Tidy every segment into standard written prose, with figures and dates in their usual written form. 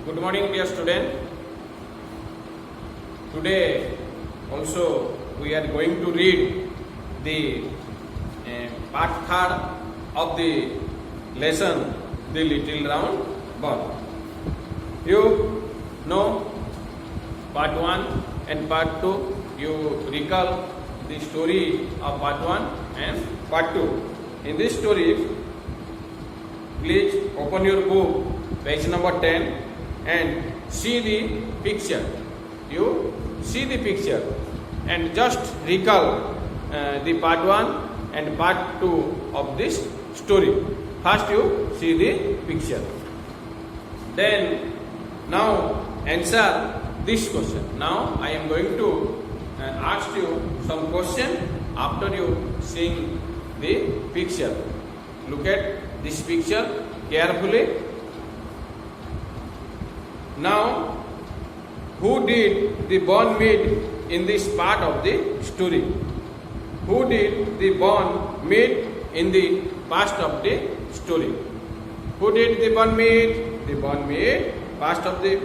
Good morning, dear student. Today also we are going to read the part third of the lesson, The Little Round Ball. You know part 1 and part 2. You recall the story of part 1 and part 2. In this story, please open your book, page number 10, and see the picture. You see the picture and just recall the part 1 and part 2 of this story. First you see the picture. Then now answer this question. Now I am going to ask you some question after you seeing the picture. Look at this picture carefully. Now, who did the bond meet in this part of the story? Who did the bond meet in the past of the story? Who did the bond meet? The bond meet past of the.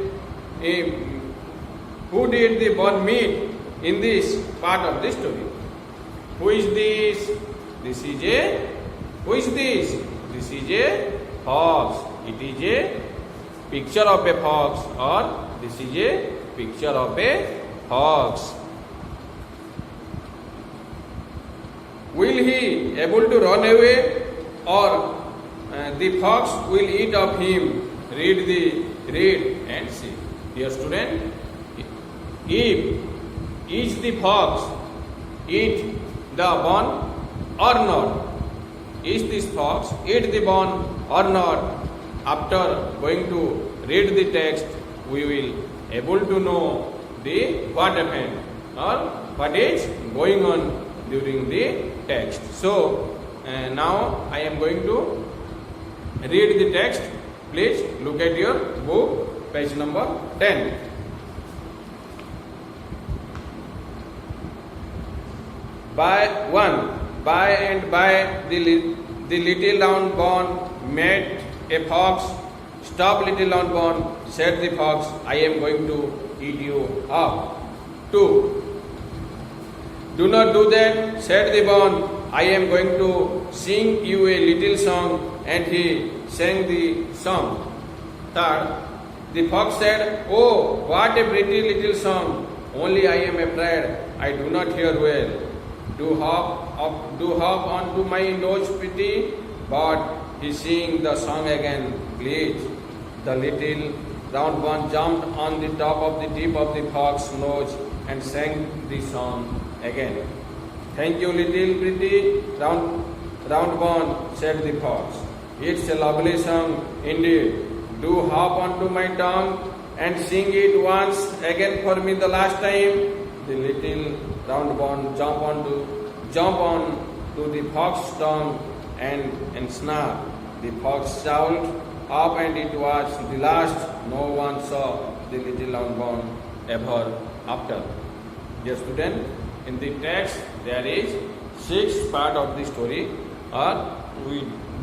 Who did the bond meet in this part of the story? Who is this? This is a. Who is this? This is a fox. It is a picture of a fox, or this is a picture of a fox. Will he able to run away, or the fox will eat of him? Read and see. Dear student, if is the fox eat the bone or not? Is this fox eat the bone or not? After going to read the text, we will able to know the what happened or what is going on during the text. So now I am going to read the text. Please look at your book, page number 10. By and by the little round bone met a fox. Stop, little round bone, said the fox, I am going to eat you up. 2. Do not do that, said the bone, I am going to sing you a little song. And he sang the song. 3. The fox said, oh, what a pretty little song. Only I am afraid I do not hear well. Do hop onto my nose, pretty. But he sing the song again, please. The little round one jumped on the top of the tip of the fox's nose and sang the song again. Thank you, little pretty round one, said the fox. It's a lovely song indeed. Do hop onto my tongue and sing it once again for me the last time. The little round one jump on to the fox's tongue and snap. The fox shouted up, and it was the last. No one saw the little round bone ever after. Dear student, in the text there is 6 part of the story, or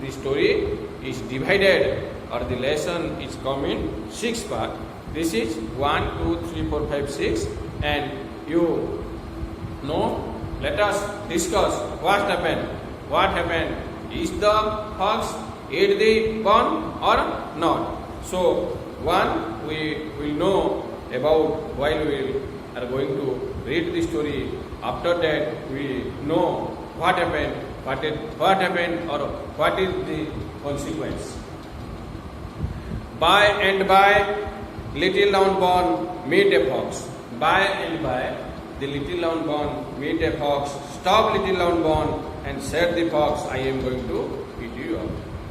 the story is divided, or the lesson is come in 6 part. This is 1, 2, 3, 4, 5, 6, and you know. Let us discuss what happened. What happened? Is the fox ate the bone or not? So, one we will know about while we are going to read the story. After that, we know what happened, or what is the consequence. By and by, little round bone meet a fox. By and by, the little round bone meet a fox. Stop, little round bone, and said the fox, I am going to eat you up.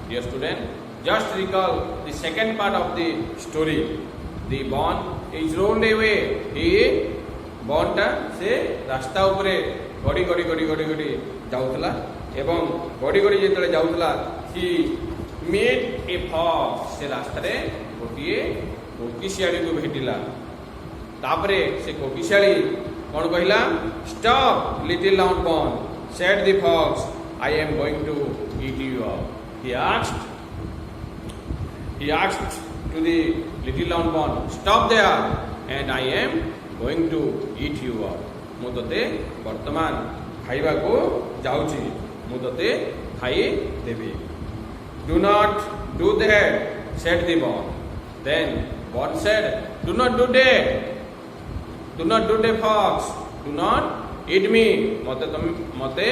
Dear student, just recall the second part of the story. The bone is rolled away. He bone ta se rasta upare godi jautla, ebong godi jetale jautla, he met a fox. Se rasta re gotiye kokishiyali ko bhetila. Tapare se kokishiyali kon kahila, stop, little round bone, said the fox, I am going to eat you up. He asked to the little round ball, stop there and I am going to eat you up. ମୁଁ ତତେ ବର୍ତ୍ତମାନ ଖାଇବାକୁ ଯାଉଛି, ମୁଁ ତତେ ଖାଇ ଦେବି. Do not do that, said the ball. Then ball said, do not do that. Do not do that, fox. Do not eat me. मते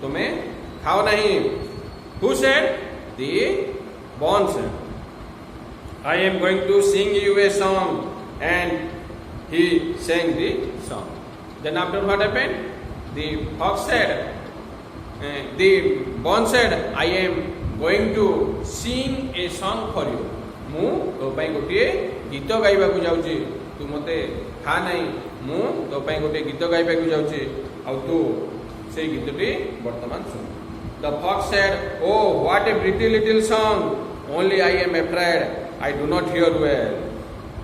तुम्हें खाओ नहीं. Who said? The ball said. I am going to sing you a song, and he sang the song. Then after what happened? The fox said, the ball said, I am going to sing a song for you. ମୁଁ ତୋ ପାଇଁ ଗୋଟିଏ ଗୀତ ଗାଇବାକୁ ଯାଉଛି, ତୁ ମୋତେ ଖା ନାହିଁ, ମୁଁ ତୋ ପାଇଁ ଗୋଟିଏ ଗୀତ ଗାଇବାକୁ ଯାଉଛି, ଆଉ ତୁ ସେଇ ଗୀତଟି ବର୍ତ୍ତମାନ ଶୁଣ. The fox said, oh what a pretty little song, only I am afraid I do not hear well.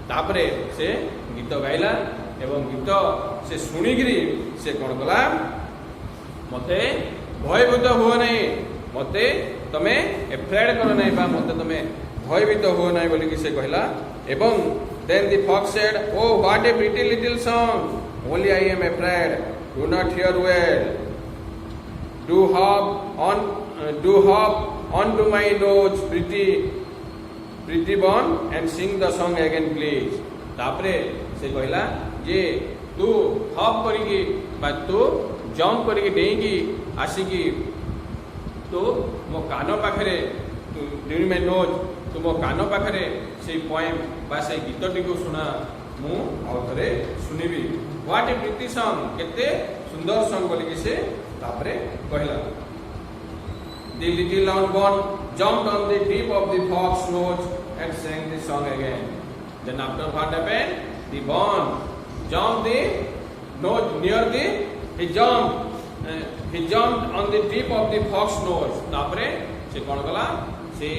ତାପରେ ସେ ଗୀତ ଗାଇଲା ଏବଂ ଗୀତ ସେ ଶୁଣିକିରି ସେ କ'ଣ କଲା, ମୋତେ ଭୟଭୀତ ହୁଅ ନାହିଁ, ମୋତେ ତମେ ଏଫ୍ରେଡ୍ କର ନାହିଁ ବା ମୋତେ ତମେ ଭୟଭୀତ ହୁଅ ନାହିଁ ବୋଲିକି ସେ କହିଲା. ଏବଂ then the fox said, oh what a pretty little song, only I am afraid do not hear well. Do hop onto my nose, pretty bone, and sing the song again please. ତାପରେ ସେ କହିଲା ଯେ ତୁ hop କରିକି ବା ତୁ jump କରିକି ଡେଇଁକି ଆସିକି ତୁ ମୋ କାନ ପାଖରେ during my nose, ତୁ ମୋ କାନ ପାଖରେ ସେଇ ପଏମ୍ ବା ସେଇ ଗୀତଟିକୁ ଶୁଣା, ମୁଁ ଆଉ ଥରେ ଶୁଣିବି. What a pretty song, କେତେ ସୁନ୍ଦର ସଙ୍ଗ ବୋଲିକି ସେ ତାପରେ କହିଲା. The little round ball jumped on the tip of the fox's nose and sang the song again. Then after what happened? The ball jumped the nose near the he jumped on the tip of the fox's nose. तापरे से कौन कला, से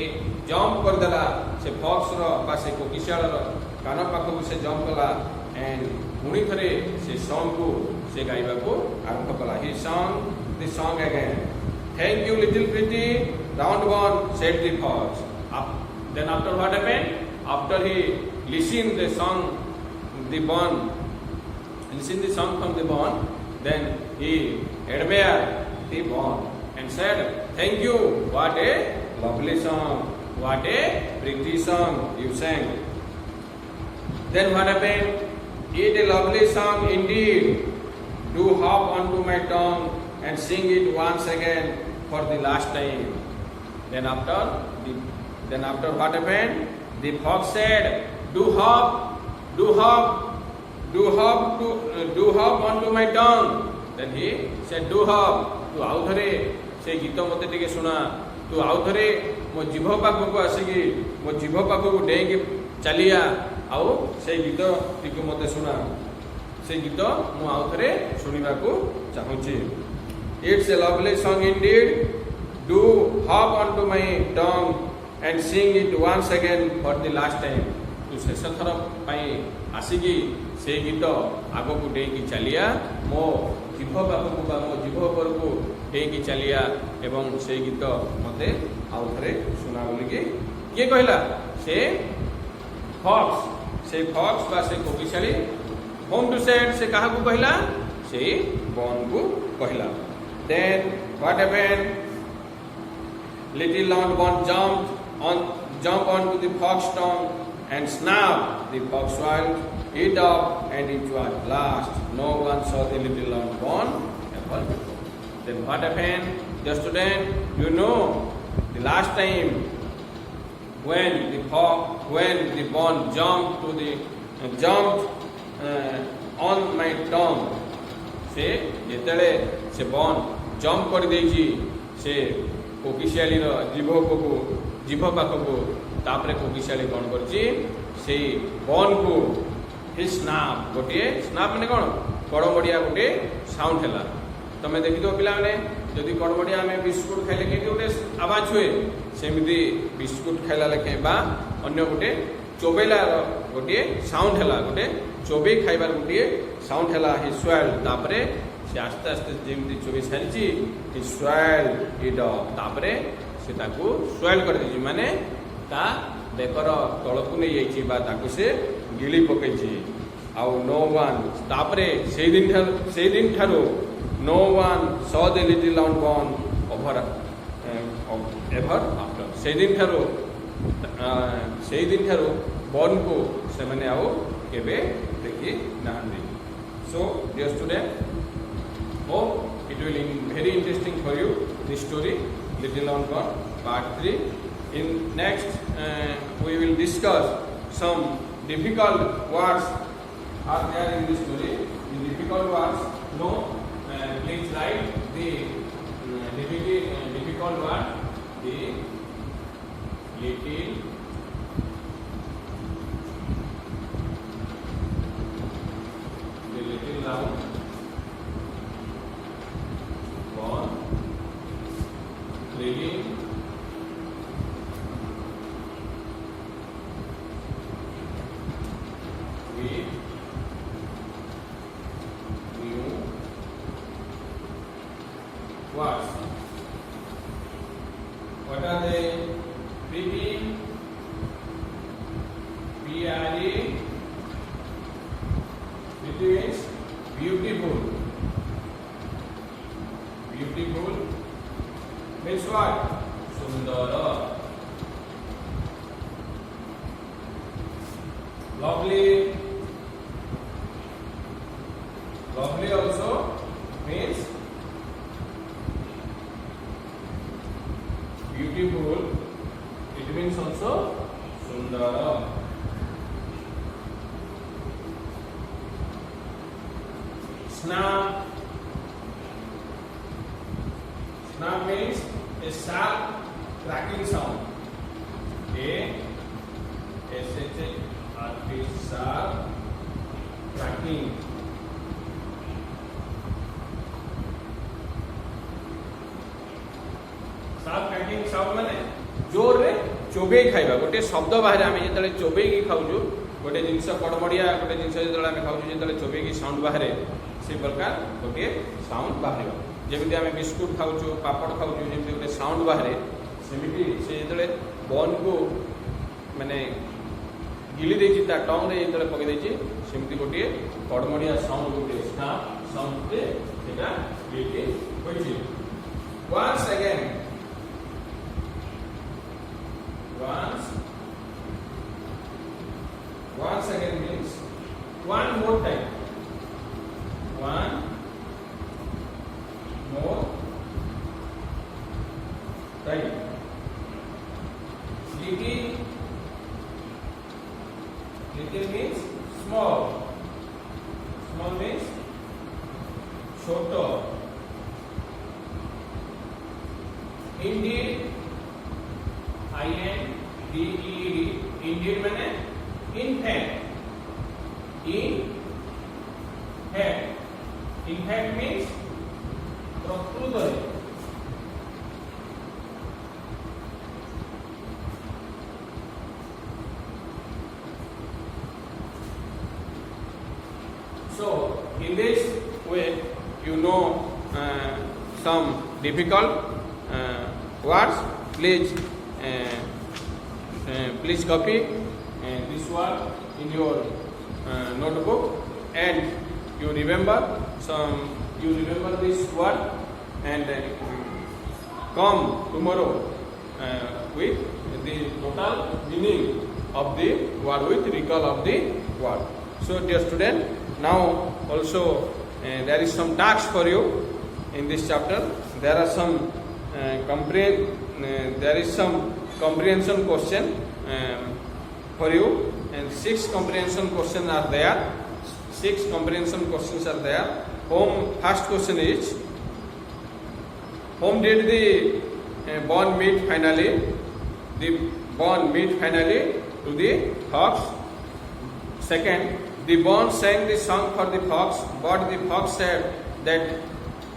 jump कर देला से fox रो बा से कोकिशाल रो कान पाखु से जंप कला एंड पुणी थरे से सॉन्ग को से गाइबा को आरंभ कला. He sang the song again. Thank you little pretty round one, said the fox. Then after what happened? After he listened the song from the bone, then he admired the bone and said, thank you, what a lovely song, what a pretty song you sang. Then what happened? It a lovely song indeed. Do hop onto my tongue and sing it once again for the last time. Then after what happened? The fox said, do hop onto my tongue. Then he said, do hop. तू आउ थरे से गीत मते टिके सुना, तू आउ थरे मो जीभ पाखକୁ ଆସିକି मो जीभ पाखକୁ डेंगी चलिया आउ से गीत टिके मते सुना, से गीत मु आउ थरे सुनिबाकू चाहूची. It's a lovely song indeed. Do hop onto my tongue and sing it once again for the last time. तू शेष थर पाई आसिकी से गीत आगकू डेंगी चलिया, मो जीभ पाखକୁ बा मो जीभ उपरकू डेंगी चलिया एवं से गीत मते आउ थरे सुना बोलिकी किए कहला, से फॉक्स बा से कोकिशाली होम टू सेड से काहाकू कहला, से बन को कहला. Then what happened? Little round ball jumped onto the fox's tongue and snapped. The fox swallowed it up and it was lost. No one saw the little round ball ever before. Then what happened? The student, you know, the last time when the ball jumped on my tongue, से जेतेले से बन jump कर देजी से कोकिशाली रो जीभ पाखको तापरे कोकिशाली कौन करची से बन को ही स्नाप गोटे स्नाप माने कौन कड़मड़िया गोटे साउंड है. तमें देखी दो पिला मैंने जदि कड़मड़िया आम बिस्कुट खाइले कि गोटे आवाज हुए, सेमती बिस्कुट खाइला लेखे बा अन्य गोटे चोबेलार गोटे साउंड है, गोटे चोबे खाइबार गोटे साउंड है. हि स्वेल्ड तापरे से आस्ते आस्ते जेमती चोबे सारी हि स्वेल्ड इट अप तापरे से ताकू स्वेल्ड कर देजी माने ता बेकर तलकू नहीं जाइए बा ताकू से गिली पकई आउ नो वन तापरे से दिन ठारू no one saw the little लाउंड बॉन ओवर एवर आफ्टर से दिन ठारू बॉन को से माने आउ केबे देखि नांदी. So dear student, hope it will be very interesting for you this story Little Lawn Bond part 3. In next we will discuss some difficult words are there in this story. The difficult words, no, please write the difficult word, the little lawn bond living with new words. What are they? Pretty, P-R-E, pretty means beautiful. Beautiful means what? Sundara. Lovely. Lovely also means beautiful. It means also Sundara. Snap. Snap means a sharp cracking sound. A-S-H-A-R-P, sharp cracking. Sharp cracking sound माने जोर रे चोबे खाइबा. गोटे शब्द बाहर आमे जेतले चोबे की खाउजु, गोटे जिंस कड़मड़िया गोटे जिंस जेतले आमे खाउजु जेतले चोबे की साउंड बाहर से प्रकार गोटे साउंड बाहर. जमी आम बिस्कुट खाऊँ पापड़ खाऊँ जमी गोटे साउंड बाहर सेमती से जो बन को माने गिली देती टंग रे जो पकई सेमती गोटे कड़मड़िया साउंड गोटे स्नाप साउंड से once again means one more time. One more time. Little means small. Small means छोटो. Indeed, I-N-D-E-D. Indeed माने in fact. In fact means प्रकृତରେ. So in this way you know some difficult words. Please copy this word in your notebook and you remember this word and come tomorrow with the total meaning of the word with recall of the word. So dear student, now also there is some task for you in this chapter. There are some comprehension question for you, and 6 comprehension questions are there. 6 comprehension questions are there. First question is, whom did the bond meet finally? The bond meet finally to the fox. Second, the bond sang the song for the fox, but the fox said that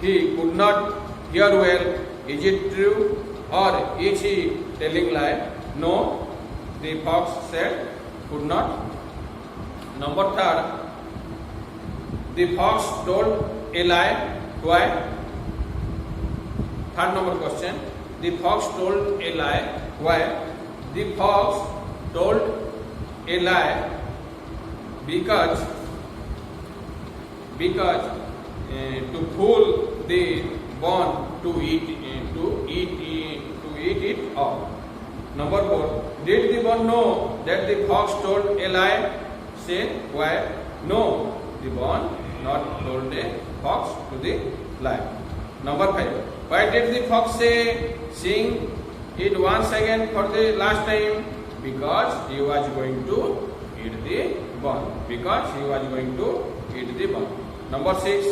he could not hear well. Is it true or is he telling lie? No, the fox said could not. Number 3, the fox told a lie. Why? Third number question, the fox told a lie. Why? The fox told a lie because to fool the bone to eat it up. Number 4. Did the bone know that the fox told a lie? Say why? No, the bone not told a fox to the lie. Number 5. Why did the fox say sing it once again for the last time? Because he was going to eat the bone. Because he was going to eat the bone. Number 6.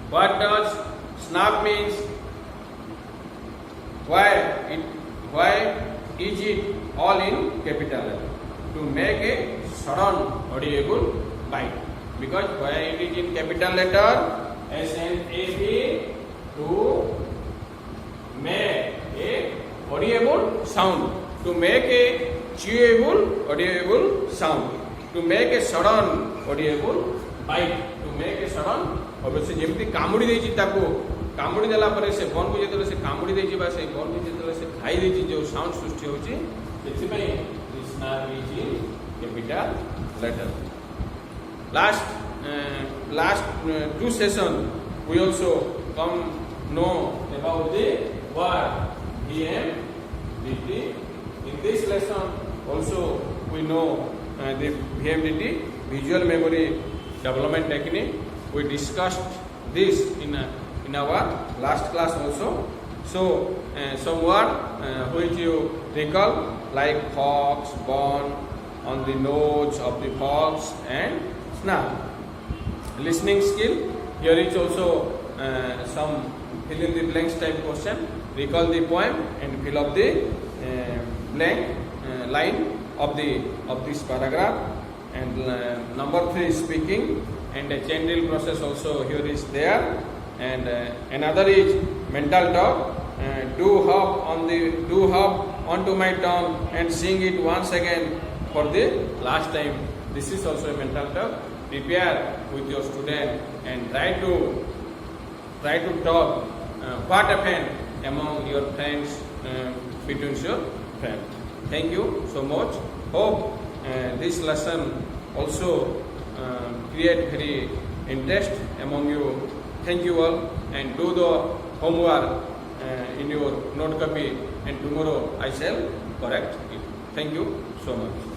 What does snap means? Why is it all in capital letter? To make a sudden audible bite. Because why it is in capital letter? SNAP, to make a audible sound. To make a chewable audible sound. To make a sudden audible bite. To make a sudden obviously ଯେମିତି କାମୁଡ଼ି ଦେଇଛି ତାକୁ କାମୁଡ଼ି ଦେଲା ପରେ ସେ ବନକୁ ଯେତେବେଳେ ସେ କାମୁଡ଼ି ଦେଇଛି ବା ସେ ବନକୁ ଯେତେବେଳେ ସେ ଖାଇ ଦେଇଛି ଯେଉଁ ସାଉଣ୍ଡ ସୃଷ୍ଟି ହେଉଛି ସେଥିପାଇଁ snap is in capital letter. Last two sessions we also come know about the word VMDT. In this lesson also we know the VMDT, visual memory development technique. We discussed this in our last class also. So some word which you recall like fox, bone, on the nose of the fox and snap. Listening skill, here is also some fill in the blanks type question. Recall the poem and fill up the blank line of this paragraph. And number 3 speaking, and a chain drill process also here is there. And another is mental talk. Do hop onto my tongue and sing it once again for the last time. This is also a mental talk. Prepare with your student and try to talk what happened among your friends, between your friends. Thank you so much. Hope this lesson also create very interest among you. Thank you all, and do the homework in your note copy, and tomorrow I shall correct it. Thank you so much.